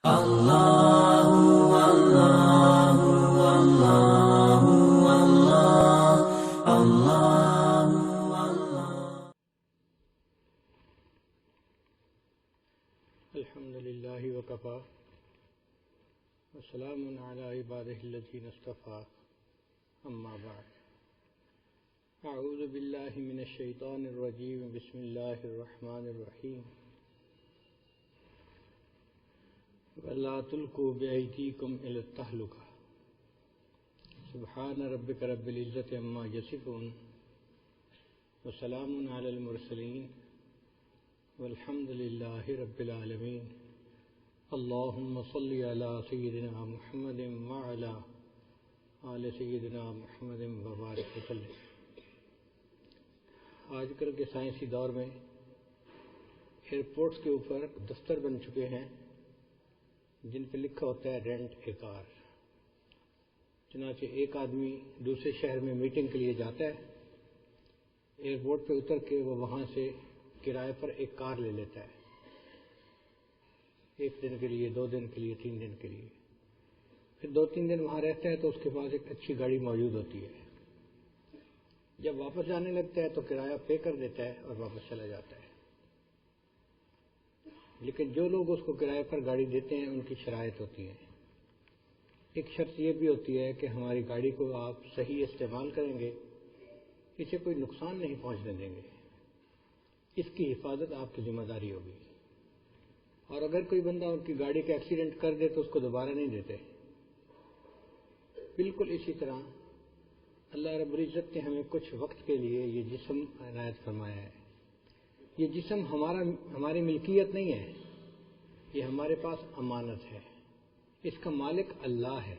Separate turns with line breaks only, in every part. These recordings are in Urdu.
اللہ اللہ اللہ اللہ اللہ اللہ۔
الحمد للہ وکفی وسلام علی عبادہ الذین اصطفی، اما بعد، اعوذ باللہ من الشیطان الرجیم، بسم اللہ الرحمن الرحیم، ولا تلقوا بأیدیکم الی التہلکہ، سبحان ربک رب العزۃ عما یصفون وسلام علی المرسلین والحمد للہ رب العالمین۔ اللہم صلی علی سیدنا محمد وعلی آل سیدنا محمد وبارک وسلم۔ آج کل کے سائنسی دور میں ایئرپورٹس کے اوپر دفتر بن چکے ہیں جن پہ لکھا ہوتا ہے رینٹ اے کار۔ چنانچہ ایک آدمی دوسرے شہر میں میٹنگ کے لیے جاتا ہے، ایئرپورٹ پہ اتر کے وہ وہاں سے کرائے پر ایک کار لے لیتا ہے، 1 دن کے لیے، 2 دن کے لیے، 3 دن کے لیے۔ پھر 2-3 دن وہاں رہتا ہے تو اس کے پاس ایک اچھی گاڑی موجود ہوتی ہے۔ جب واپس جانے لگتا ہے تو کرایہ پے کر دیتا ہے اور واپس چلا جاتا ہے۔ لیکن جو لوگ اس کو کرائے پر گاڑی دیتے ہیں ان کی شرائط ہوتی ہیں۔ ایک شرط یہ بھی ہوتی ہے کہ ہماری گاڑی کو آپ صحیح استعمال کریں گے، اسے کوئی نقصان نہیں پہنچنے دیں گے، اس کی حفاظت آپ کی ذمہ داری ہوگی۔ اور اگر کوئی بندہ ان کی گاڑی کا ایکسیڈنٹ کر دے تو اس کو دوبارہ نہیں دیتے۔ بالکل اسی طرح اللہ رب العزت نے ہمیں کچھ وقت کے لیے یہ جسم عنایت فرمایا ہے۔ یہ جسم ہماری ملکیت نہیں ہے، یہ ہمارے پاس امانت ہے، اس کا مالک اللہ ہے۔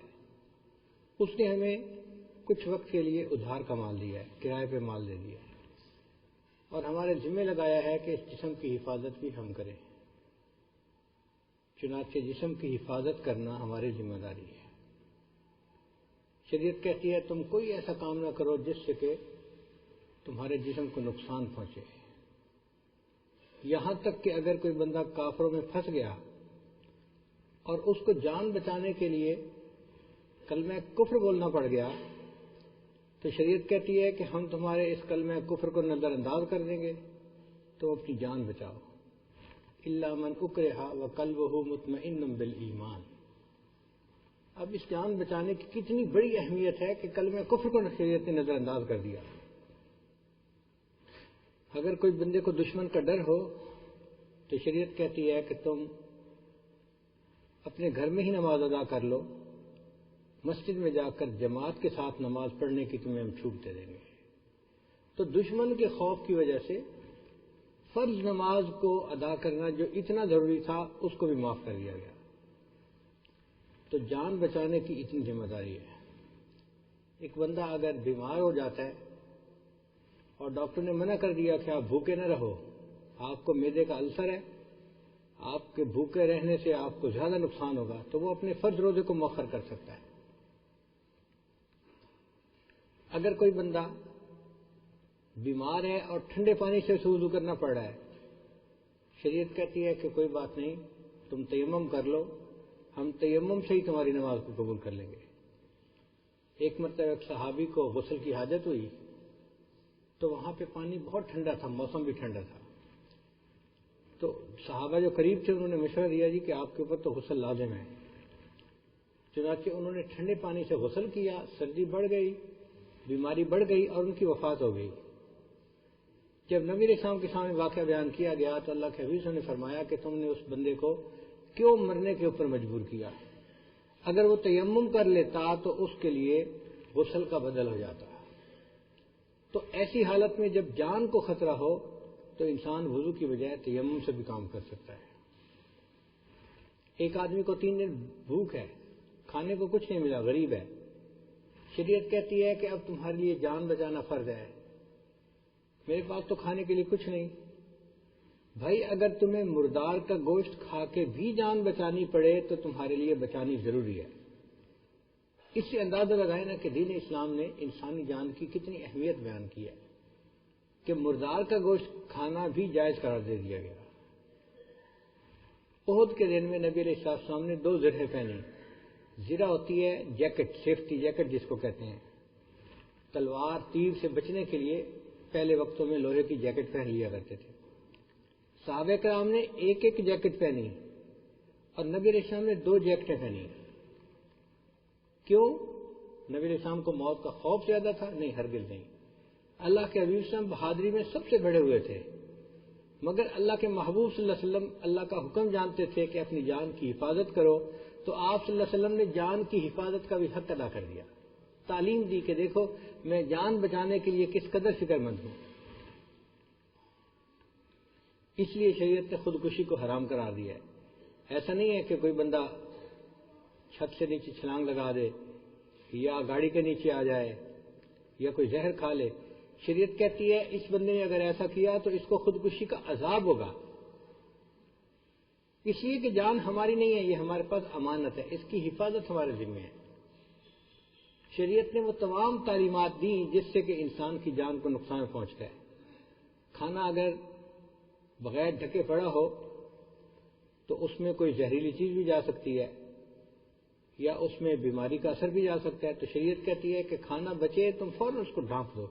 اس نے ہمیں کچھ وقت کے لیے ادھار کا مال دیا ہے، کرائے پہ مال دے دیا ہے، اور ہمارے ذمہ لگایا ہے کہ اس جسم کی حفاظت بھی ہم کریں۔ چنانچہ جسم کی حفاظت کرنا ہماری ذمہ داری ہے۔ شریعت کہتی ہے تم کوئی ایسا کام نہ کرو جس سے کہ تمہارے جسم کو نقصان پہنچے۔ یہاں تک کہ اگر کوئی بندہ کافروں میں پھنس گیا اور اس کو جان بچانے کے لیے کلمہ کفر بولنا پڑ گیا تو شریعت کہتی ہے کہ ہم تمہارے اس کلمہ کفر کو نظر انداز کر دیں گے، تو اپنی جان بچاؤ۔ الا من اکرہ وقلبہ مطمئن بالایمان۔ اب اس جان بچانے کی کتنی بڑی اہمیت ہے کہ کلمہ کفر کو شریعت نے نظر انداز کر دیا۔ اگر کوئی بندے کو دشمن کا ڈر ہو تو شریعت کہتی ہے کہ تم اپنے گھر میں ہی نماز ادا کر لو، مسجد میں جا کر جماعت کے ساتھ نماز پڑھنے کی تمہیں ہم چھوٹ دے دیں گے۔ تو دشمن کے خوف کی وجہ سے فرض نماز کو ادا کرنا جو اتنا ضروری تھا اس کو بھی معاف کر دیا گیا۔ تو جان بچانے کی اتنی ذمہ داری ہے۔ ایک بندہ اگر بیمار ہو جاتا ہے اور ڈاکٹر نے منع کر دیا کہ آپ بھوکے نہ رہو، آپ کو معدے کا السر ہے، آپ کے بھوکے رہنے سے آپ کو زیادہ نقصان ہوگا، تو وہ اپنے فرض روزے کو مؤخر کر سکتا ہے۔ اگر کوئی بندہ بیمار ہے اور ٹھنڈے پانی سے وضو کرنا پڑ رہا ہے، شریعت کہتی ہے کہ کوئی بات نہیں، تم تیمم کر لو، ہم تیمم سے ہی تمہاری نماز کو قبول کر لیں گے۔ ایک مرتبہ ایک صحابی کو غسل کی حاجت ہوئی تو وہاں پہ پانی بہت ٹھنڈا تھا، موسم بھی ٹھنڈا تھا، تو صحابہ جو قریب تھے انہوں نے مشورہ دیا جی کہ آپ کے اوپر تو غسل لازم ہے۔ چنانچہ انہوں نے ٹھنڈے پانی سے غسل کیا، سردی بڑھ گئی، بیماری بڑھ گئی اور ان کی وفات ہو گئی۔ جب نبی علیہ السلام کے سامنے واقعہ بیان کیا گیا تو اللہ کے حبیب نے فرمایا کہ تم نے اس بندے کو کیوں مرنے کے اوپر مجبور کیا؟ اگر وہ تیمم کر لیتا تو اس کے لیے غسل کا بدل ہو جاتا۔ تو ایسی حالت میں جب جان کو خطرہ ہو تو انسان وضو کی بجائے تیمم سے بھی کام کر سکتا ہے۔ ایک آدمی کو 3 دن بھوک ہے، کھانے کو کچھ نہیں ملا، غریب ہے، شریعت کہتی ہے کہ اب تمہارے لیے جان بچانا فرض ہے۔ میرے پاس تو کھانے کے لیے کچھ نہیں۔ بھائی اگر تمہیں مردار کا گوشت کھا کے بھی جان بچانی پڑے تو تمہارے لیے بچانی ضروری ہے۔ اس سے اندازہ لگائے نا کہ دین اسلام نے انسانی جان کی کتنی اہمیت بیان کی ہے کہ مردار کا گوشت کھانا بھی جائز قرار دے دیا گیا۔ احد کے دن میں نبی علیہ السلام نے 2 زرہیں پہنی. زرہ ہوتی ہے جیکٹ، سیفٹی جیکٹ جس کو کہتے ہیں. تلوار تیر سے بچنے کے لیے پہلے وقتوں میں لوہے کی جیکٹ پہن لیا کرتے تھے. صحابہ کرام نے ایک جیکٹ پہنی اور نبی علیہ السلام نے 2 جیکٹیں پہنی. کیوں؟ نبی علیہ السلام کو موت کا خوف زیادہ تھا؟ نہیں، ہرگز نہیں. اللہ کے حبیب صلی اللہ علیہ وسلم بہادری میں سب سے بڑے ہوئے تھے، مگر اللہ کے محبوب صلی اللہ علیہ وسلم اللہ کا حکم جانتے تھے کہ اپنی جان کی حفاظت کرو، تو آپ صلی اللہ علیہ وسلم نے جان کی حفاظت کا بھی حق ادا کر دیا. تعلیم دی کہ دیکھو میں جان بچانے کے لیے کس قدر فکر مند ہوں. اس لیے شریعت نے خودکشی کو حرام قرار دیا ہے. ایسا نہیں ہے کہ کوئی بندہ چھت سے نیچے چھلانگ لگا دے یا گاڑی کے نیچے آ جائے یا کوئی زہر کھا لے. شریعت کہتی ہے اس بندے نے اگر ایسا کیا تو اس کو خودکشی کا عذاب ہوگا، اس لیے کہ جان ہماری نہیں ہے، یہ ہمارے پاس امانت ہے، اس کی حفاظت ہمارے ذمہ ہے. شریعت نے وہ تمام تعلیمات دی جس سے کہ انسان کی جان کو نقصان پہنچتا ہے. کھانا اگر بغیر ڈھکے پڑا ہو تو اس میں کوئی زہریلی چیز بھی جا سکتی ہے یا اس میں بیماری کا اثر بھی جا سکتا ہے. تو شریعت کہتی ہے کہ کھانا بچے تم فوراً اس کو ڈھانپ دو.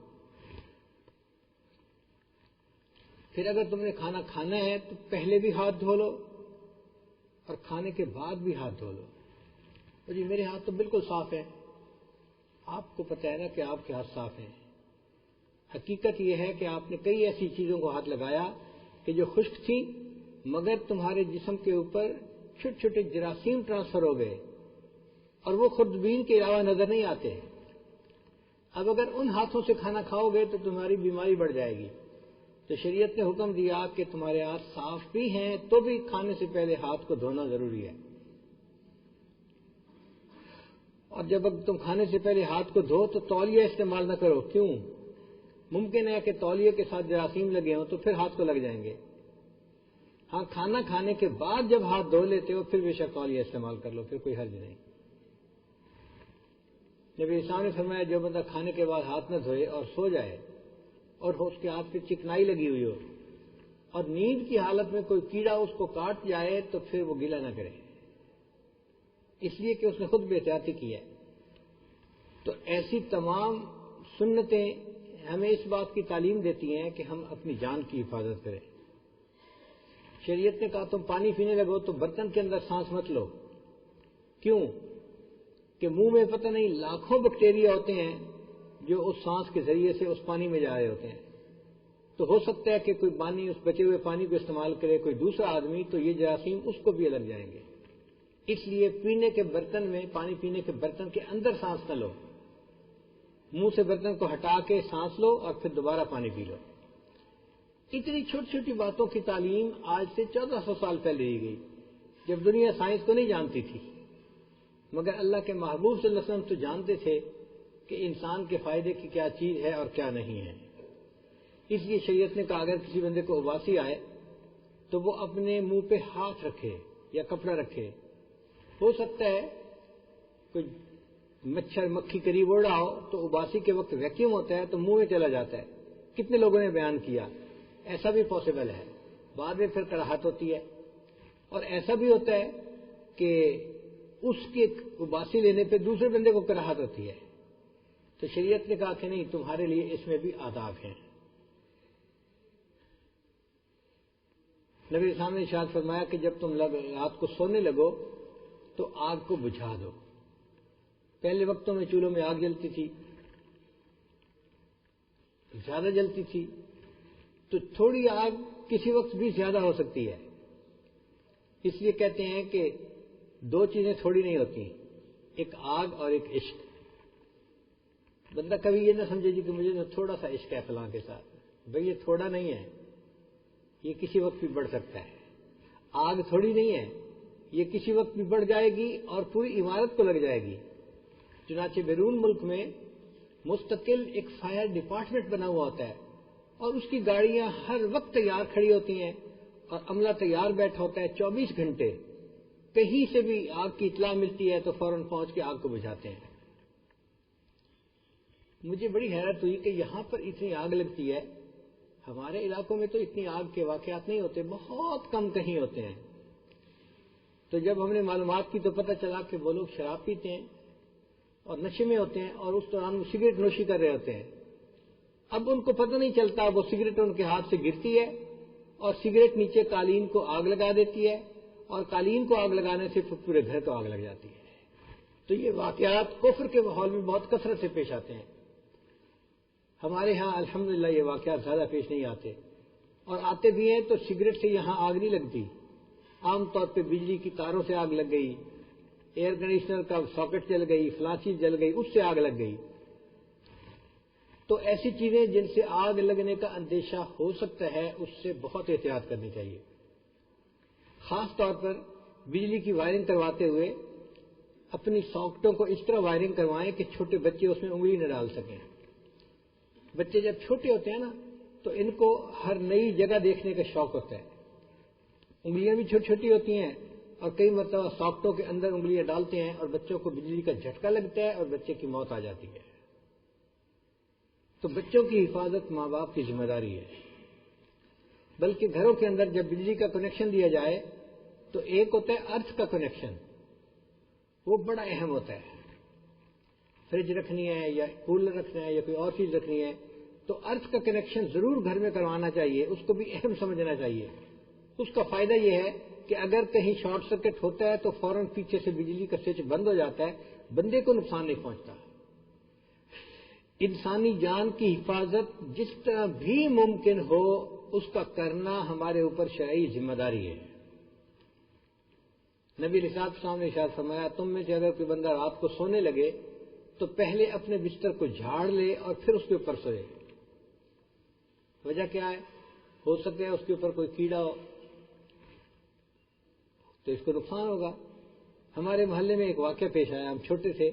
پھر اگر تم نے کھانا کھانا ہے تو پہلے بھی ہاتھ دھو لو اور کھانے کے بعد بھی ہاتھ دھو لو. تو جی میرے ہاتھ تو بالکل صاف ہیں. آپ کو پتہ ہے نا کہ آپ کے ہاتھ صاف ہیں. حقیقت یہ ہے کہ آپ نے کئی ایسی چیزوں کو ہاتھ لگایا کہ جو خشک تھیں مگر تمہارے جسم کے اوپر چھوٹے چھوٹے جراثیم ٹرانسفر ہو گئے اور وہ خوردبین کے علاوہ نظر نہیں آتے. اب اگر ان ہاتھوں سے کھانا کھاؤ گے تو تمہاری بیماری بڑھ جائے گی. تو شریعت نے حکم دیا کہ تمہارے ہاتھ صاف بھی ہیں تو بھی کھانے سے پہلے ہاتھ کو دھونا ضروری ہے. اور جب تم کھانے سے پہلے ہاتھ کو دھو تو تولیہ استعمال نہ کرو. کیوں؟ ممکن ہے کہ تولیے کے ساتھ جراثیم لگے ہوں تو پھر ہاتھ کو لگ جائیں گے. ہاں، کھانا کھانے کے بعد جب ہاتھ دھو لیتے ہو پھر بے شک تولیہ استعمال کر لو، پھر کوئی حرج نہیں. نبی اسلام نے فرمایا جو بندہ کھانے کے بعد ہاتھ نہ دھوئے اور سو جائے اور اس کے ہاتھ پہ چکنائی لگی ہوئی ہو اور نیند کی حالت میں کوئی کیڑا اس کو کاٹ جائے تو پھر وہ گیلا نہ کرے، اس لیے کہ اس نے خود بے احتیاطی کی ہے. تو ایسی تمام سنتیں ہمیں اس بات کی تعلیم دیتی ہیں کہ ہم اپنی جان کی حفاظت کریں. شریعت نے کہا تم پانی پینے لگو تو برتن کے اندر سانس مت لو. کیوں؟ کہ منہ میں پتہ نہیں لاکھوں بیکٹیریا ہوتے ہیں جو اس سانس کے ذریعے سے اس پانی میں جا رہے ہوتے ہیں. تو ہو سکتا ہے کہ کوئی پانی اس بچے ہوئے پانی کو استعمال کرے کوئی دوسرا آدمی تو یہ جراثیم اس کو بھی لگ جائیں گے. اس لیے پینے کے برتن میں، پانی پینے کے برتن کے اندر سانس نہ لو. منہ سے برتن کو ہٹا کے سانس لو اور پھر دوبارہ پانی پی لو. اتنی چھوٹی چھوٹی باتوں کی تعلیم آج سے 1400 سال پہلے دی گئی جب دنیا سائنس کو نہیں جانتی تھی. مگر اللہ کے محبوب صلی اللہ علیہ وسلم تو جانتے تھے کہ انسان کے فائدے کی کیا چیز ہے اور کیا نہیں ہے. اس لیے شریعت نے کہا اگر کسی بندے کو اباسی آئے تو وہ اپنے منہ پہ ہاتھ رکھے یا کپڑا رکھے. ہو سکتا ہے کوئی مچھر مکھی قریب اڑ رہا ہو تو اباسی کے وقت ویکیوم ہوتا ہے تو منہ میں چلا جاتا ہے. کتنے لوگوں نے بیان کیا ایسا بھی پاسبل ہے. بعد میں پھر کراہت ہوتی ہے. اور ایسا بھی ہوتا ہے کہ اس کے اباسی لینے پہ دوسرے بندے کو کراہت ہوتی ہے. تو شریعت نے کہا کہ نہیں، تمہارے لیے اس میں بھی آداب ہیں. نبی صاحب نے ارشاد فرمایا کہ جب تم رات کو سونے لگو تو آگ کو بجھا دو. پہلے وقتوں میں چولہوں میں آگ جلتی تھی، زیادہ جلتی تھی، تو تھوڑی آگ کسی وقت بھی زیادہ ہو سکتی ہے. اس لیے کہتے ہیں کہ 2 چیزیں تھوڑی نہیں ہوتی، ایک آگ اور ایک عشق. بندہ کبھی یہ نہ سمجھے جی کہ مجھے تھوڑا سا عشق ہے فلاں کے ساتھ. بھئی یہ تھوڑا نہیں ہے، یہ کسی وقت بھی بڑھ سکتا ہے. آگ تھوڑی نہیں ہے، یہ کسی وقت بھی بڑھ جائے گی اور پوری عمارت کو لگ جائے گی. چنانچہ بیرون ملک میں مستقل ایک فائر ڈپارٹمنٹ بنا ہوا ہوتا ہے اور اس کی گاڑیاں ہر وقت تیار کھڑی ہوتی ہیں اور عملہ تیار بیٹھا ہوتا ہے 24 گھنٹے. کہیں سے بھی آگ کی اطلاع ملتی ہے تو فوراً پہنچ کے آگ کو بجھاتے ہیں. مجھے بڑی حیرت ہوئی کہ یہاں پر اتنی آگ لگتی ہے، ہمارے علاقوں میں تو اتنی آگ کے واقعات نہیں ہوتے، بہت کم کہیں ہوتے ہیں. تو جب ہم نے معلومات کی تو پتہ چلا کہ وہ لوگ شراب پیتے ہیں اور نشے میں ہوتے ہیں اور اس دوران وہ سگریٹ نوشی کر رہے ہوتے ہیں. اب ان کو پتہ نہیں چلتا، وہ سگریٹ ان کے ہاتھ سے گرتی ہے اور سگریٹ نیچے قالین کو آگ لگا دیتی ہے اور قالین کو آگ لگانے سے پورے گھر کو آگ لگ جاتی ہے. تو یہ واقعات کفر کے ماحول میں بہت کثرت سے پیش آتے ہیں. ہمارے ہاں الحمدللہ یہ واقعات زیادہ پیش نہیں آتے، اور آتے بھی ہیں تو سگریٹ سے یہاں آگ نہیں لگتی. عام طور پہ بجلی کی تاروں سے آگ لگ گئی، ایئر کنڈیشنر کا ساکٹ جل گئی، فلاں چیز جل گئی، اس سے آگ لگ گئی. تو ایسی چیزیں جن سے آگ لگنے کا اندیشہ ہو سکتا ہے اس سے بہت احتیاط کرنی چاہیے. خاص طور پر بجلی کی وائرنگ کرواتے ہوئے اپنی ساکٹوں کو اس طرح وائرنگ کروائیں کہ چھوٹے بچے اس میں انگلی نہ ڈال سکیں. بچے جب چھوٹے ہوتے ہیں نا تو ان کو ہر نئی جگہ دیکھنے کا شوق ہوتا ہے. انگلیاں بھی چھوٹی چھوٹی ہوتی ہیں اور کئی مرتبہ ساکٹوں کے اندر انگلیاں ڈالتے ہیں اور بچوں کو بجلی کا جھٹکا لگتا ہے اور بچے کی موت آ جاتی ہے. تو بچوں کی حفاظت ماں باپ کی ذمہ داری ہے. بلکہ گھروں کے اندر جب بجلی کا کنیکشن دیا جائے تو ایک ہوتا ہے ارتھ کا کنیکشن، وہ بڑا اہم ہوتا ہے. فریج رکھنی ہے یا کولر رکھنا ہے یا کوئی اور چیز رکھنی ہے تو ارتھ کا کنیکشن ضرور گھر میں کروانا چاہیے، اس کو بھی اہم سمجھنا چاہیے. اس کا فائدہ یہ ہے کہ اگر کہیں شارٹ سرکٹ ہوتا ہے تو فوراً پیچھے سے بجلی کا سوئچ بند ہو جاتا ہے، بندے کو نقصان نہیں پہنچتا. انسانی جان کی حفاظت جس طرح بھی ممکن ہو اس کا کرنا ہمارے اوپر شرعی ذمہ داری ہے. نبی علیہ السلام نے ارشاد فرمایا تم میں سے اگر کوئی بندہ رات کو سونے لگے تو پہلے اپنے بستر کو جھاڑ لے اور پھر اس کے اوپر سوئے. وجہ کیا ہے؟ ہو سکتا ہے اس کے اوپر کوئی کیڑا ہو تو اس کو نقصان ہوگا. ہمارے محلے میں ایک واقعہ پیش آیا. ہم چھوٹے تھے،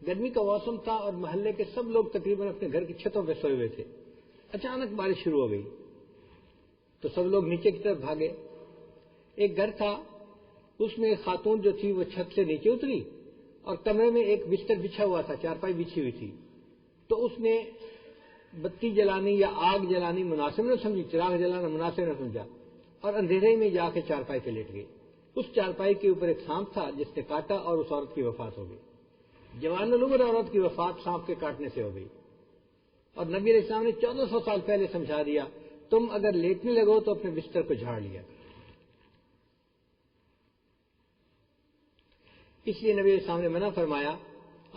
گرمی کا موسم تھا اور محلے کے سب لوگ تقریباً اپنے گھر کی چھتوں پہ سوئے ہوئے تھے. اچانک بارش شروع ہو گئی تو سب لوگ نیچے کی طرف بھاگے. ایک گھر تھا، اس میں ایک خاتون جو تھی وہ چھت سے نیچے اتری اور کمرے میں ایک بستر بچھا ہوا تھا، چارپائی بچھی ہوئی تھی. تو اس نے بتی جلانی یا آگ جلانی مناسب نہ سمجھی، چراغ جلانا مناسب نہ سمجھا اور اندھیرے میں جا کے چارپائی پہ لیٹ گئی. اس چارپائی کے اوپر ایک سانپ تھا جس نے کاٹا اور اس عورت کی وفات ہو گئی. جوان العمر عورت کی وفات سانپ کے کاٹنے سے ہو گئی. اور نبی علیہ السلام نے 1400 سال پہلے سمجھا دیا تم اگر لیٹنے لگو تو اپنے بستر کو جھاڑ لیا. اس لیے نبی علیہ السلام نے منع فرمایا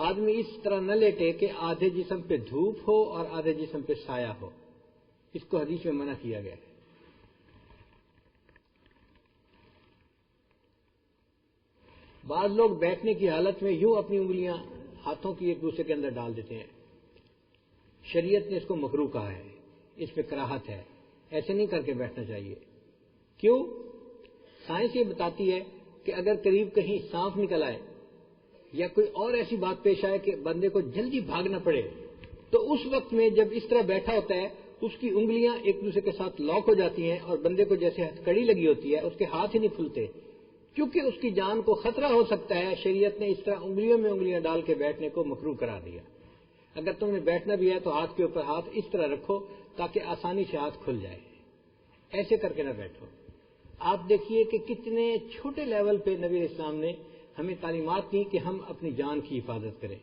آدمی اس طرح نہ لیٹے کہ آدھے جسم پہ دھوپ ہو اور آدھے جسم پہ سایہ ہو. اس کو حدیث میں منع کیا گیا ہے. بعض لوگ بیٹھنے کی حالت میں یوں اپنی انگلیاں ہاتھوں کی ایک دوسرے کے اندر ڈال دیتے ہیں. شریعت نے اس کو مکروہ کہا ہے، اس پہ کراہت ہے. ایسے نہیں کر کے بیٹھنا چاہیے. کیوں؟ سائنس یہ بتاتی ہے کہ اگر قریب کہیں سانپ نکل آئے یا کوئی اور ایسی بات پیش آئے کہ بندے کو جلدی بھاگنا پڑے تو اس وقت میں جب اس طرح بیٹھا ہوتا ہے اس کی انگلیاں ایک دوسرے کے ساتھ لاک ہو جاتی ہیں اور بندے کو جیسے ہتھکڑی لگی ہوتی ہے اس کے ہاتھ ہی نہیں کھلتے کیونکہ اس کی جان کو خطرہ ہو سکتا ہے. شریعت نے اس طرح انگلیوں میں انگلیاں ڈال کے بیٹھنے کو مکروہ قرار دیا. اگر تم نے بیٹھنا بھی ہے تو ہاتھ کے اوپر ہاتھ اس طرح رکھو تاکہ آسانی سے ہاتھ کھل جائے. ایسے کر کے نہ بیٹھو. آپ دیکھیے کہ کتنے چھوٹے لیول پہ نبی علیہ السلام نے ہمیں تعلیمات دی کہ ہم اپنی جان کی حفاظت کریں.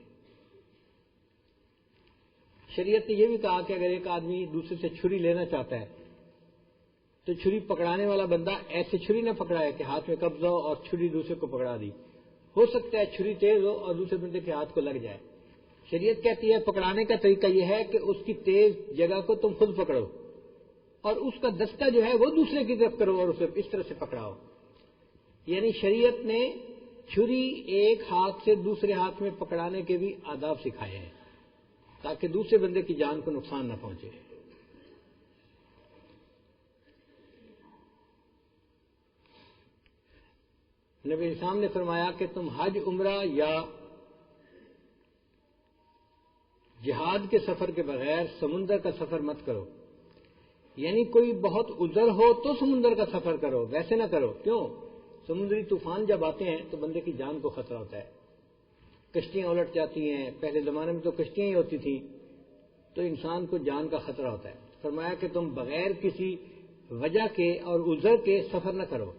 شریعت نے یہ بھی کہا کہ اگر ایک آدمی دوسرے سے چھری لینا چاہتا ہے تو چھری پکڑانے والا بندہ ایسے چھری نہ پکڑائے کہ ہاتھ میں قبضہ ہو اور چھری دوسرے کو پکڑا دی. ہو سکتا ہے چھری تیز ہو اور دوسرے بندے کے ہاتھ کو لگ جائے. شریعت کہتی ہے پکڑانے کا طریقہ یہ ہے کہ اس کی تیز جگہ کو تم خود پکڑو اور اس کا دستہ جو ہے وہ دوسرے کی طرف کرو اور اسے اس طرح سے پکڑاؤ. یعنی شریعت نے چھری ایک ہاتھ سے دوسرے ہاتھ میں پکڑانے کے بھی آداب سکھائے ہیں تاکہ دوسرے بندے کی جان کو نقصان نہ پہنچے. نبی اسلام نے فرمایا کہ تم حج عمرہ یا جہاد کے سفر کے بغیر سمندر کا سفر مت کرو. یعنی کوئی بہت عذر ہو تو سمندر کا سفر کرو، ویسے نہ کرو. کیوں؟ سمندری طوفان جب آتے ہیں تو بندے کی جان کو خطرہ ہوتا ہے. کشتیاں الٹ جاتی ہیں. پہلے زمانے میں تو کشتیاں ہی ہوتی تھیں تو انسان کو جان کا خطرہ ہوتا ہے. فرمایا کہ تم بغیر کسی وجہ کے اور عذر کے سفر نہ کرو.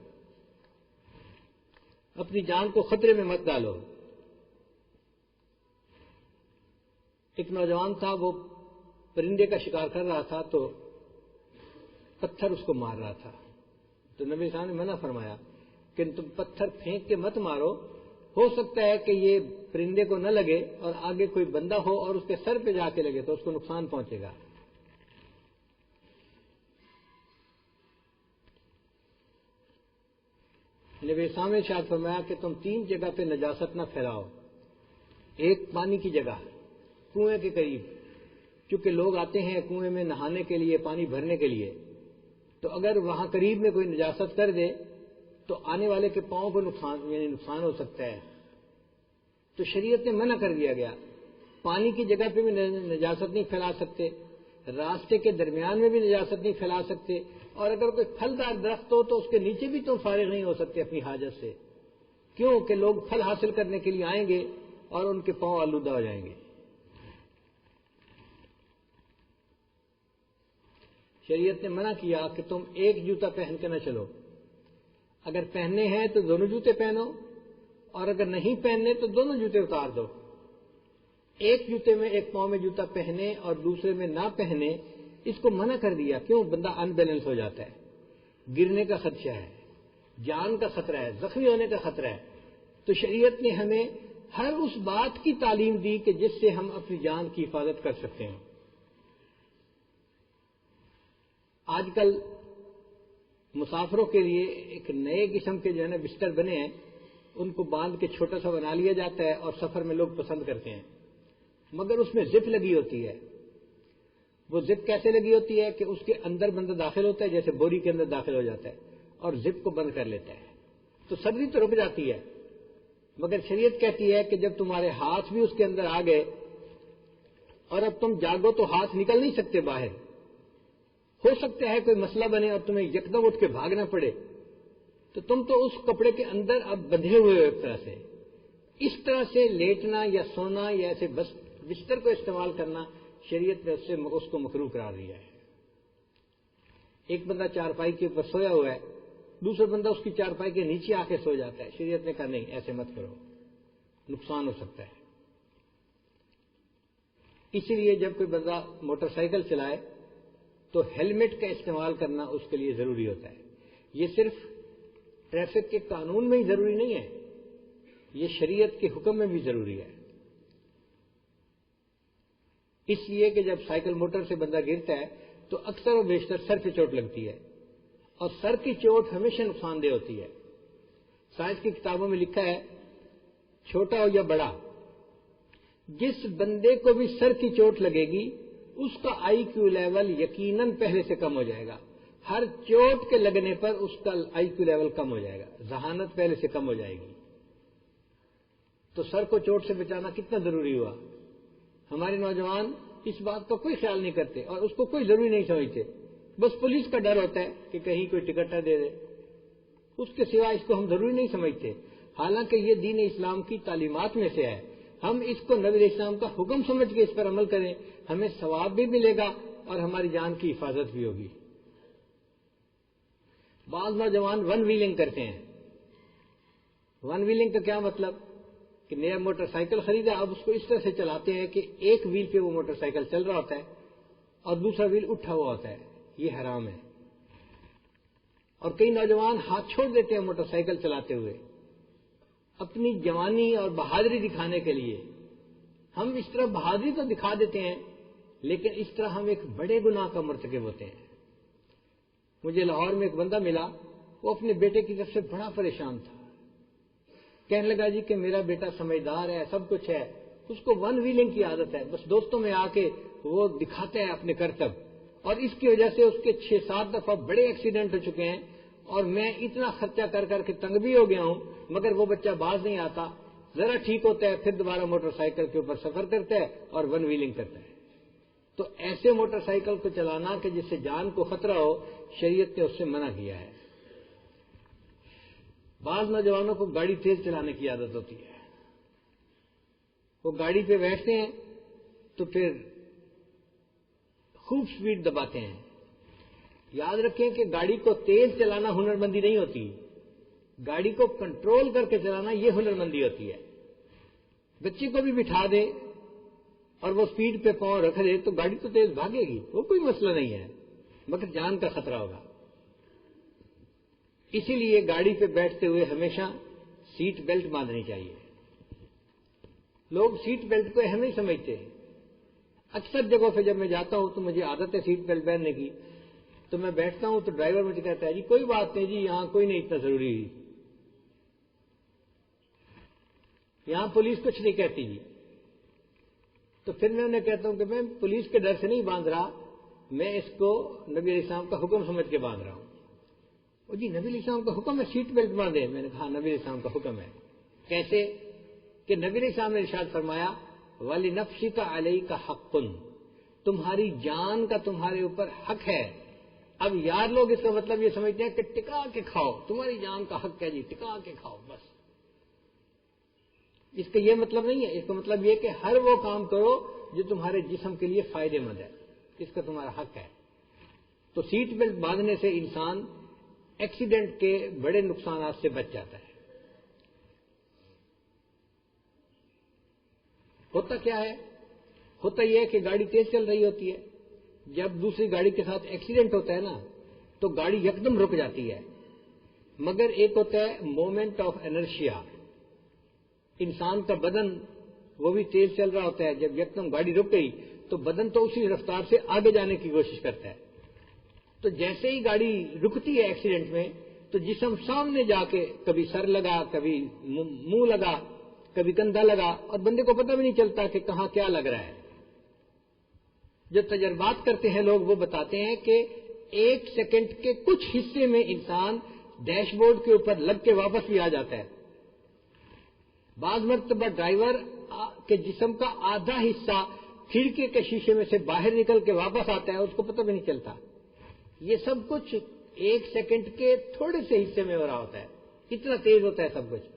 اپنی جان کو خطرے میں مت ڈالو. ایک نوجوان تھا، وہ پرندے کا شکار کر رہا تھا تو پتھر اس کو مار رہا تھا. تو نبی صاحب نے منع فرمایا کہ تم پتھر پھینک کے مت مارو، ہو سکتا ہے کہ یہ پرندے کو نہ لگے اور آگے کوئی بندہ ہو اور اس کے سر پہ جا کے لگے تو اس کو نقصان پہنچے گا. نبی صاحب نے ارشاد فرمایا کہ تم 3 جگہ پہ نجاست نہ پھیلاؤ. ایک پانی کی جگہ، کنویں کے قریب، کیونکہ لوگ آتے ہیں کنویں میں نہانے کے لیے، پانی بھرنے کے لیے، تو اگر وہاں قریب میں کوئی نجاست کر دے تو آنے والے کے پاؤں کو نقصان ہو سکتا ہے. تو شریعت نے منع کر دیا گیا. پانی کی جگہ پہ بھی نجاست نہیں پھیلا سکتے، راستے کے درمیان میں بھی نجاست نہیں پھیلا سکتے، اور اگر کوئی پھلدار درخت ہو تو اس کے نیچے بھی تم فارغ نہیں ہو سکتے اپنی حاجت سے. کیوں کہ لوگ پھل حاصل کرنے کے لیے آئیں گے اور ان کے پاؤں آلودہ ہو جائیں گے. شریعت نے منع کیا کہ تم ایک جوتا پہن کے نہ چلو. اگر پہننے ہیں تو دونوں جوتے پہنو، اور اگر نہیں پہننے تو دونوں جوتے اتار دو. ایک جوتے میں ایک پاؤں میں جوتا پہنے اور دوسرے میں نہ پہنے، اس کو منع کر دیا. کیوں؟ بندہ ان بیلنس ہو جاتا ہے، گرنے کا خدشہ ہے، جان کا خطرہ ہے، زخمی ہونے کا خطرہ ہے. تو شریعت نے ہمیں ہر اس بات کی تعلیم دی کہ جس سے ہم اپنی جان کی حفاظت کر سکتے ہیں. آج کل مسافروں کے لیے ایک نئے قسم کے جو ہے نا بستر بنے ہیں، ان کو باندھ کے چھوٹا سا بنا لیا جاتا ہے اور سفر میں لوگ پسند کرتے ہیں، مگر اس میں زپ لگی ہوتی ہے. وہ زپ کیسے لگی ہوتی ہے کہ اس کے اندر بندہ داخل ہوتا ہے، جیسے بوری کے اندر داخل ہو جاتا ہے اور زپ کو بند کر لیتا ہے. تو سردی تو رک جاتی ہے، مگر شریعت کہتی ہے کہ جب تمہارے ہاتھ بھی اس کے اندر آ گئے اور اب تم جاگو تو ہاتھ نکل نہیں سکتے باہر، ہو سکتا ہے کوئی مسئلہ بنے اور تمہیں یکدم اٹھ کے بھاگنا پڑے، تو تم تو اس کپڑے کے اندر اب بندھے ہوئے ہو. ایک طرح سے اس طرح سے لیٹنا یا سونا یا ایسے بستر کو استعمال کرنا شریعت نے اس کو مکروہ قرار دیا ہے. ایک بندہ چارپائی کے اوپر سویا ہوا ہے، دوسرا بندہ اس کی چارپائی کے نیچے آ کے سو جاتا ہے. شریعت نے کہا نہیں، ایسے مت کرو، نقصان ہو سکتا ہے. اسی لیے جب کوئی بندہ موٹر سائیکل چلائے تو ہیلمٹ کا استعمال کرنا اس کے لیے ضروری ہوتا ہے. یہ صرف ٹریفک کے قانون میں ہی ضروری نہیں ہے، یہ شریعت کے حکم میں بھی ضروری ہے. اس لیے کہ جب سائیکل موٹر سے بندہ گرتا ہے تو اکثر و بیشتر سر پہ چوٹ لگتی ہے، اور سر کی چوٹ ہمیشہ نقصان دہ ہوتی ہے. سائنس کی کتابوں میں لکھا ہے، چھوٹا ہو یا بڑا، جس بندے کو بھی سر کی چوٹ لگے گی اس کا آئی کیو لیول یقیناً پہلے سے کم ہو جائے گا. ہر چوٹ کے لگنے پر اس کا آئی کیو لیول کم ہو جائے گا، ذہانت پہلے سے کم ہو جائے گی. تو سر کو چوٹ سے بچانا کتنا ضروری ہوا. ہمارے نوجوان اس بات کا کوئی خیال نہیں کرتے اور اس کو کوئی ضروری نہیں سمجھتے. بس پولیس کا ڈر ہوتا ہے کہ کہیں کوئی ٹکٹ نہ دے دے، اس کے سوا اس کو ہم ضروری نہیں سمجھتے. حالانکہ یہ دین اسلام کی تعلیمات میں سے ہے. ہم اس کو نبی علیہ السلام کا حکم سمجھ کے اس پر عمل کریں، ہمیں ثواب بھی ملے گا اور ہماری جان کی حفاظت بھی ہوگی. بعض نوجوان ون ویلنگ کرتے ہیں. ون ویلنگ کا کیا مطلب کہ نیا موٹر سائیکل خریدا، اب اس کو اس طرح سے چلاتے ہیں کہ ایک ویل پہ وہ موٹر سائیکل چل رہا ہوتا ہے اور دوسرا ویل اٹھا ہوا ہوتا ہے. یہ حرام ہے. اور کئی نوجوان ہاتھ چھوڑ دیتے ہیں موٹر سائیکل چلاتے ہوئے اپنی جوانی اور بہادری دکھانے کے لیے. ہم اس طرح بہادری تو دکھا دیتے ہیں، لیکن اس طرح ہم ایک بڑے گناہ کا مرتکب ہوتے ہیں. مجھے لاہور میں ایک بندہ ملا، وہ اپنے بیٹے کی طرف سے بڑا پریشان تھا. کہنے لگا جی کہ میرا بیٹا سمجھدار ہے، سب کچھ ہے، اس کو ون ویلنگ کی عادت ہے، بس دوستوں میں آ کے وہ دکھاتا ہے اپنے کرتب، اور اس کی وجہ سے اس کے 6-7 دفعہ بڑے ایکسیڈنٹ ہو چکے ہیں. اور میں اتنا خرچہ کر کر کے تنگ بھی ہو گیا ہوں، مگر وہ بچہ باز نہیں آتا. ذرا ٹھیک ہوتا ہے پھر دوبارہ موٹر سائیکل کے اوپر سفر کرتا ہے اور ون ویلنگ کرتا ہے. تو ایسے موٹر سائیکل کو چلانا کہ جس سے جان کو خطرہ ہو، شریعت نے اس سے منع کیا ہے. بعض نوجوانوں کو گاڑی تیز چلانے کی عادت ہوتی ہے. وہ گاڑی پہ بیٹھتے ہیں تو پھر خوب سپیڈ دباتے ہیں. یاد رکھیں کہ گاڑی کو تیز چلانا ہنر مندی نہیں ہوتی. گاڑی کو کنٹرول کر کے چلانا یہ ہنرمندی ہوتی ہے. بچے کو بھی بٹھا دے اور وہ سپیڈ پہ پاؤں رکھ دے تو گاڑی تو تیز بھاگے گی, وہ کوئی مسئلہ نہیں ہے, مگر جان کا خطرہ ہوگا. اسی لیے گاڑی پہ بیٹھتے ہوئے ہمیشہ سیٹ بیلٹ باندھنی چاہیے. لوگ سیٹ بیلٹ کو اہم نہیں سمجھتے. اکثر جگہوں پہ جب میں جاتا ہوں تو مجھے عادت ہے سیٹ بیلٹ پہننے کی, تو میں بیٹھتا ہوں تو ڈرائیور مجھے کہتا ہے جی کوئی بات نہیں جی, یہاں کوئی نہیں اتنا ضروری, یہاں پولیس کچھ نہیں کہتی جی. تو پھر میں انہیں کہتا ہوں کہ میں پولیس کے ڈر سے نہیں باندھ رہا, میں اس کو نبی علیہ السلام کا حکم سمجھ کے باندھ رہا ہوں. وہ جی نبی علیہ السلام کا حکم ہے سیٹ بیلٹ باندھے. میں نے کہا نبی علیہ السلام کا حکم ہے. کیسے کہ نبی علیہ السلام نے ارشاد فرمایا وَلِنَفْسِكَ عَلَيْكَ حَقٌّ, تمہاری جان کا تمہارے اوپر حق ہے. اب یار لوگ اس کا مطلب یہ سمجھتے ہیں کہ ٹکا کے کھاؤ, تمہاری جان کا حق ہے جی, ٹکا کے کھاؤ بس. اس کا یہ مطلب نہیں ہے. اس کا مطلب یہ کہ ہر وہ کام کرو جو تمہارے جسم کے لیے فائدے مند ہے, اس کا تمہارا حق ہے. تو سیٹ بیلٹ باندھنے سے انسان ایکسیڈنٹ کے بڑے نقصانات سے بچ جاتا ہے. ہوتا کیا ہے؟ ہوتا یہ ہے کہ گاڑی تیز چل رہی ہوتی ہے, جب دوسری گاڑی کے ساتھ ایکسیڈنٹ ہوتا ہے نا تو گاڑی یکدم رک جاتی ہے. مگر ایک ہوتا ہے مومنٹ آف انرشیا, انسان کا بدن وہ بھی تیز چل رہا ہوتا ہے, جب یکدم گاڑی رک گئی تو بدن تو اسی رفتار سے آگے جانے کی کوشش کرتا ہے. تو جیسے ہی گاڑی رکتی ہے ایکسیڈنٹ میں تو جسم سامنے جا کے کبھی سر لگا, کبھی منہ لگا, کبھی کندھا لگا, اور بندے کو پتہ بھی نہیں چلتا کہ کہاں کیا لگ رہا ہے. جو تجربات کرتے ہیں لوگ وہ بتاتے ہیں کہ 1 سیکنڈ کے کچھ حصے میں انسان ڈیش بورڈ کے اوپر لگ کے واپس بھی آ جاتا ہے. بعض مرتبہ ڈرائیور کے جسم کا آدھا حصہ کھڑکی کے شیشے میں سے باہر نکل کے واپس آتا ہے, اس کو پتہ بھی نہیں چلتا. یہ سب کچھ 1 سیکنڈ کے تھوڑے سے حصے میں ہو رہا ہوتا ہے, اتنا تیز ہوتا ہے سب کچھ.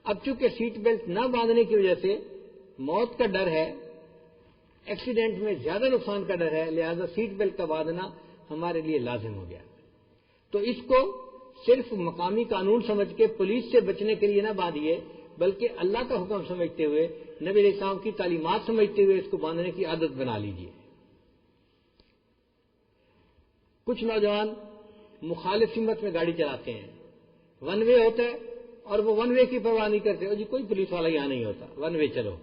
اب چونکہ سیٹ بیلٹ نہ باندھنے کی وجہ سے موت کا ڈر ہے, ایکسیڈنٹ میں زیادہ نقصان کا ڈر ہے, لہذا سیٹ بیلٹ کا باندھنا ہمارے لیے لازم ہو گیا. تو اس کو صرف مقامی قانون سمجھ کے پولیس سے بچنے کے لیے نہ باندھیے, بلکہ اللہ کا حکم سمجھتے ہوئے, نبی علیہ السلام کی تعلیمات سمجھتے ہوئے اس کو باندھنے کی عادت بنا لیجیے. کچھ نوجوان مخالف سمت میں گاڑی چلاتے ہیں, ون وے ہوتا ہے اور وہ ون وے کی پرواہ نہیں کرتے. اور جی کوئی پولیس والا یہاں نہیں ہوتا, ون وے چلو.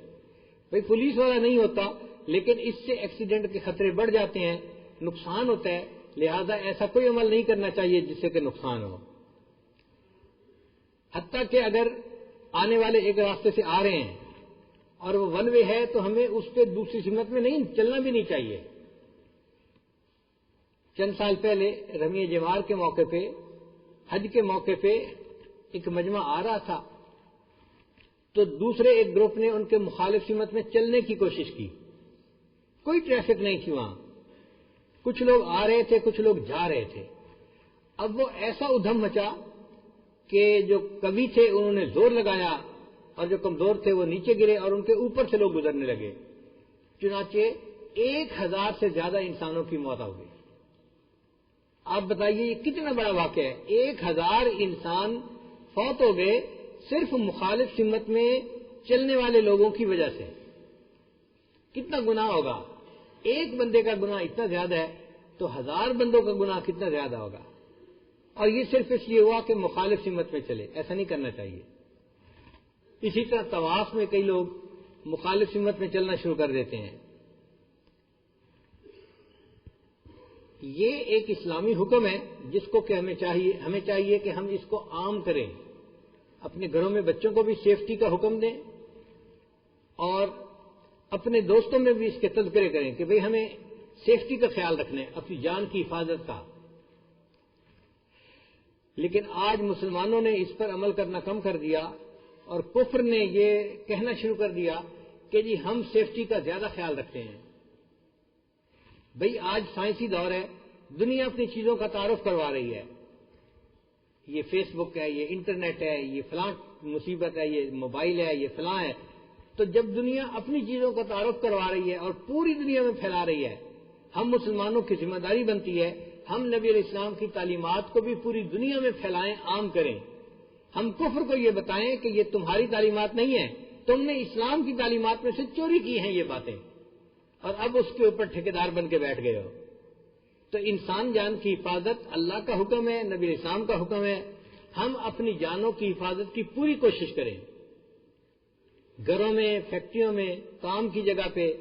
بھائی پولیس والا نہیں ہوتا, لیکن اس سے ایکسیڈنٹ کے خطرے بڑھ جاتے ہیں, نقصان ہوتا ہے, لہذا ایسا کوئی عمل نہیں کرنا چاہیے جس سے کہ نقصان ہو. حتیٰ کہ اگر آنے والے ایک راستے سے آ رہے ہیں اور وہ ون وے ہے تو ہمیں اس پہ دوسری سمت میں نہیں چلنا بھی نہیں چاہیے. چند سال پہلے رمی جمار کے موقع پہ, حج کے موقع پہ ایک مجمع آ رہا تھا, تو دوسرے ایک گروپ نے ان کے مخالف سمت میں چلنے کی کوشش کی. کوئی ٹریفک نہیں تھی وہاں, کچھ لوگ آ رہے تھے, کچھ لوگ جا رہے تھے. اب وہ ایسا ادھم مچا کہ جو قوی تھے انہوں نے زور لگایا اور جو کمزور تھے وہ نیچے گرے اور ان کے اوپر سے لوگ گزرنے لگے. چنانچہ 1000 سے زیادہ انسانوں کی موت ہو گئی. آپ بتائیے یہ کتنا بڑا واقعہ ہے. 1000 انسان فوت ہو گئے صرف مخالف سمت میں چلنے والے لوگوں کی وجہ سے. کتنا گناہ ہوگا؟ ایک بندے کا گناہ اتنا زیادہ ہے تو 1000 بندوں کا گناہ کتنا زیادہ ہوگا. اور یہ صرف اس لیے ہوا کہ مخالف سمت میں چلے. ایسا نہیں کرنا چاہیے. اسی طرح طواف میں کئی لوگ مخالف سمت میں چلنا شروع کر دیتے ہیں. یہ ایک اسلامی حکم ہے جس کو کہ ہمیں چاہیے کہ ہم اس کو عام کریں. اپنے گھروں میں بچوں کو بھی سیفٹی کا حکم دیں اور اپنے دوستوں میں بھی اس کے تذکرے کریں کہ بھئی ہمیں سیفٹی کا خیال رکھنا ہے, اپنی جان کی حفاظت کا. لیکن آج مسلمانوں نے اس پر عمل کرنا کم کر دیا اور کفر نے یہ کہنا شروع کر دیا کہ جی ہم سیفٹی کا زیادہ خیال رکھتے ہیں. بھئی آج سائنسی دور ہے, دنیا اپنی چیزوں کا تعارف کروا رہی ہے. یہ فیس بک ہے, یہ انٹرنیٹ ہے, یہ فلاں مصیبت ہے, یہ موبائل ہے, یہ فلاں ہے. تو جب دنیا اپنی چیزوں کا تعارف کروا رہی ہے اور پوری دنیا میں پھیلا رہی ہے, ہم مسلمانوں کی ذمہ داری بنتی ہے ہم نبی علیہ السلام کی تعلیمات کو بھی پوری دنیا میں پھیلائیں, عام کریں. ہم کفر کو یہ بتائیں کہ یہ تمہاری تعلیمات نہیں ہیں، تم نے اسلام کی تعلیمات میں سے چوری کی ہیں یہ باتیں، اور اب اس کے اوپر ٹھیکیدار بن کے بیٹھ گئے ہو۔ تو انسان جان کی حفاظت اللہ کا حکم ہے، نبی اسلام کا حکم ہے۔ ہم اپنی جانوں کی حفاظت کی پوری کوشش کریں، گھروں میں، فیکٹریوں میں، کام کی جگہ پہ،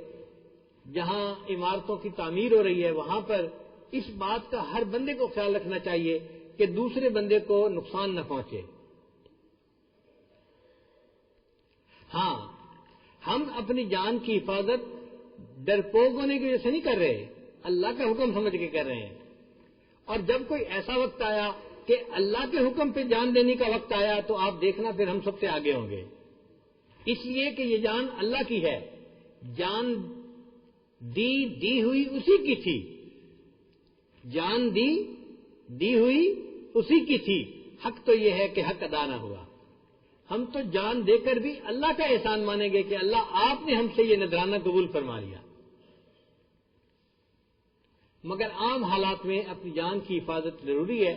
جہاں عمارتوں کی تعمیر ہو رہی ہے وہاں پر اس بات کا ہر بندے کو خیال رکھنا چاہیے کہ دوسرے بندے کو نقصان نہ پہنچے۔ ہاں، ہم اپنی جان کی حفاظت ڈرپوک ہونے کی وجہ سے نہیں کر رہے، اللہ کا حکم سمجھ کے کر رہے ہیں۔ اور جب کوئی ایسا وقت آیا کہ اللہ کے حکم پہ جان دینے کا وقت آیا تو آپ دیکھنا پھر ہم سب سے آگے ہوں گے، اس لیے کہ یہ جان اللہ کی ہے، جان دی ہوئی اسی کی تھی، جان دی ہوئی اسی کی تھی، حق تو یہ ہے کہ حق ادا نہ ہوا۔ ہم تو جان دے کر بھی اللہ کا احسان مانیں گے کہ اللہ آپ نے ہم سے یہ نذرانہ قبول فرما لیا۔ مگر عام حالات میں اپنی جان کی حفاظت ضروری ہے،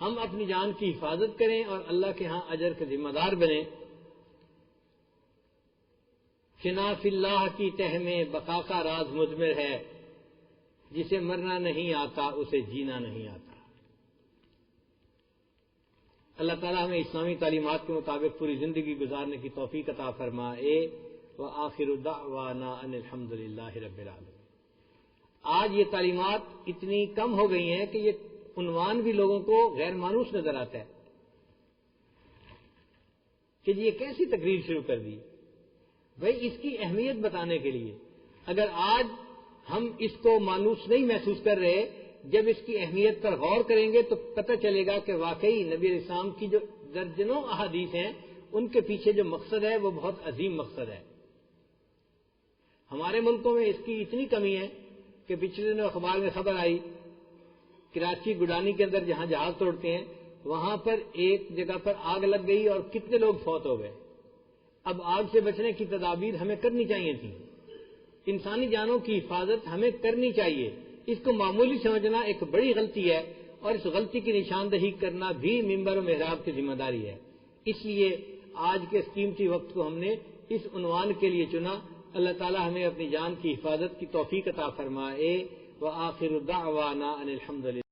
ہم اپنی جان کی حفاظت کریں اور اللہ کے ہاں اجر کے ذمہ دار بنیں۔ فنا فی اللہ کی تہ میں بقا کا راز مضمر ہے، جسے مرنا نہیں آتا اسے جینا نہیں آتا۔ اللہ تعالیٰ ہمیں اسلامی تعلیمات کے مطابق پوری زندگی گزارنے کی توفیق عطا فرمائے۔ وآخر دعوانا ان الحمد للہ رب العالمین۔ آج یہ تعلیمات اتنی کم ہو گئی ہیں کہ یہ عنوان بھی لوگوں کو غیر مانوس نظر آتا ہے کہ یہ کیسی تقریر شروع کر دی۔ بھائی اس کی اہمیت بتانے کے لیے، اگر آج ہم اس کو مانوس نہیں محسوس کر رہے، جب اس کی اہمیت پر غور کریں گے تو پتہ چلے گا کہ واقعی نبی علیہ السلام کی جو درجنوں احادیث ہیں ان کے پیچھے جو مقصد ہے وہ بہت عظیم مقصد ہے۔ ہمارے ملکوں میں اس کی اتنی کمی ہے کہ پچھلے دنوں اخبار میں خبر آئی، کراچی گڈانی کے اندر جہاں جہاز توڑتے ہیں وہاں پر ایک جگہ پر آگ لگ گئی اور کتنے لوگ فوت ہو گئے۔ اب آگ سے بچنے کی تدابیر ہمیں کرنی چاہیے تھی، انسانی جانوں کی حفاظت ہمیں کرنی چاہیے۔ اس کو معمولی سمجھنا ایک بڑی غلطی ہے، اور اس غلطی کی نشاندہی کرنا بھی منبر و محراب کی ذمہ داری ہے۔ اس لیے آج کے اس قیمتی وقت کو ہم نے اس عنوان کے لیے چنا۔ اللہ تعالی ہمیں اپنی جان کی حفاظت کی توفیق عطا فرمائے۔ وآخر دعوانا ان الحمد للہ۔